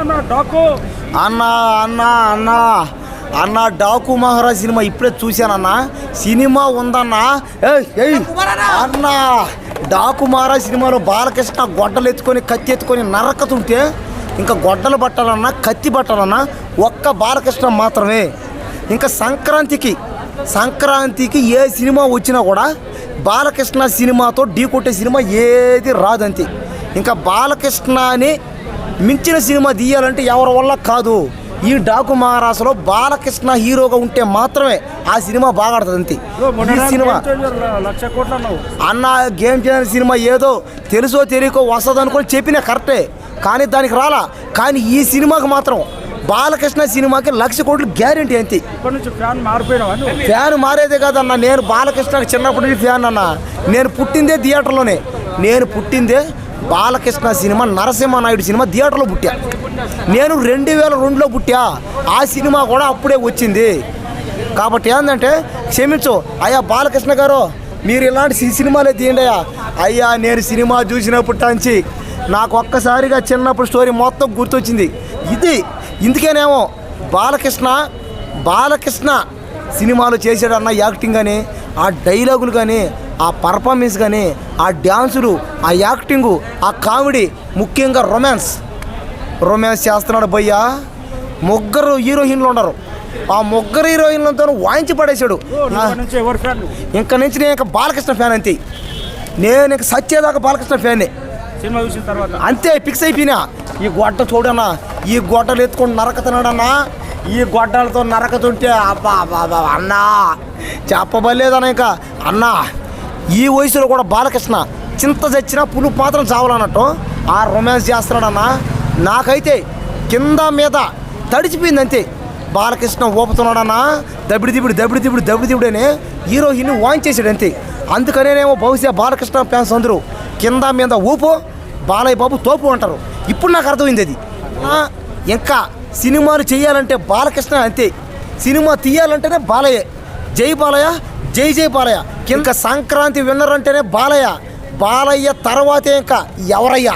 అన్నా అన్నా అన్నా అన్న డాకు మహారాజ్ సినిమా ఇప్పుడే చూశానన్నా. సినిమా ఉందన్నా. అన్న డాకు మహారాజ్ సినిమాలో బాలకృష్ణ గొడ్డలు ఎత్తుకొని కత్తి ఎత్తుకొని నరకతుంటే ఇంకా గొడ్డలు పట్టాలన్నా కత్తి పట్టాలన్నా ఒక్క బాలకృష్ణ మాత్రమే. ఇంకా సంక్రాంతికి ఏ సినిమా వచ్చినా కూడా బాలకృష్ణ సినిమాతో ఢీ కొట్టే సినిమా ఏది రాదంతే. ఇంకా బాలకృష్ణని మించిన సినిమా తీయాలంటే ఎవరి వల్ల కాదు. ఈ డాకు మహారాష్ట్రలో బాలకృష్ణ హీరోగా ఉంటే మాత్రమే ఆ సినిమా బాగా ఆడుతుంది అంతే. ఈ సినిమా అన్న గేమ్ చేంజర్ సినిమా ఏదో తెలుసో తెలియకో వస్తుంది అనుకొని చెప్పినా కరెక్టే, కానీ దానికి రాలా. కానీ ఈ సినిమాకి మాత్రం బాలకృష్ణ సినిమాకి 1,00,000 కోట్లు గ్యారెంటీ అంతే. ఫ్యాన్ మారేదే కాదన్న. నేను బాలకృష్ణకి చిన్నప్పటి నుంచి ఫ్యాన్ అన్న. నేను పుట్టిందే థియేటర్లోనే. నేను పుట్టిందే బాలకృష్ణ సినిమా నరసింహనాయుడు సినిమా థియేటర్లో పుట్టా. నేను 2002లో పుట్టా. ఆ సినిమా కూడా అప్పుడే వచ్చింది. కాబట్టి ఏంటంటే క్షమించు అయ్యా బాలకృష్ణ గారు, మీరు ఇలాంటి సినిమాలే తీయండి అయ్యా. నేను సినిమా చూసినప్పటి నాకు ఒక్కసారిగా చిన్నప్పుడు స్టోరీ మొత్తం గుర్తొచ్చింది. ఇందుకేనేమో బాలకృష్ణ సినిమాలు చేసాడన్న యాక్టింగ్ కానీ, ఆ డైలాగులు కానీ, ఆ పర్ఫార్మెన్స్ కానీ, ఆ డ్యాన్సులు, ఆ యాక్టింగు, ఆ కామెడీ, ముఖ్యంగా రొమాన్స్ చేస్తున్నాడు భయ్యా. 3 హీరోయిన్లు ఉన్నారు. ఆ 3 హీరోయిన్లతో వాయించి పడేశాడు. ఇంక నుంచి నేను ఇంకా బాలకృష్ణ ఫ్యాన్ అంతే. నేను ఇంక సచ్చేదాకా బాలకృష్ణ ఫ్యానే అంతే, ఫిక్స్ అయిపోయినా. ఈ గొడ్డ చూడన్నా, ఈ గొడ్డలు ఎత్తుకొని నరకతున్నాడన్నా. ఈ గొడ్డలతో నరకతుంటే అబ్బా అన్నా చెప్పబలేదన్నా. ఇంకా అన్నా ఈ వయసులో కూడా బాలకృష్ణ చింత చచ్చినా పులుపు మాత్రం చావాలన్నట్టు ఆ రొమాన్స్ చేస్తున్నాడన్నా. నాకైతే కింద మీద తడిచిపోయింది అంతే. బాలకృష్ణ ఊపుతున్నాడన్నా. దబిడి అని హీరోయిన్ని వాయించేసాడు అంతే. అందుకనేనేమో బహుశా బాలకృష్ణ ఫ్యాన్స్ అందరూ కింద మీద ఊపు, బాలయ్య బాబు తోపు అంటారు. ఇప్పుడు నాకు అర్థమైంది అది. ఇంకా సినిమాలు చేయాలంటే బాలకృష్ణ అంతే, సినిమా తీయాలంటేనే బాలయ్య. జై బాలయ్య, జై బాలయ్య. ఇంకా సంక్రాంతి విన్నర్ అంటేనే బాలయ్య తర్వాతే ఇంకా ఎవరయ్యా.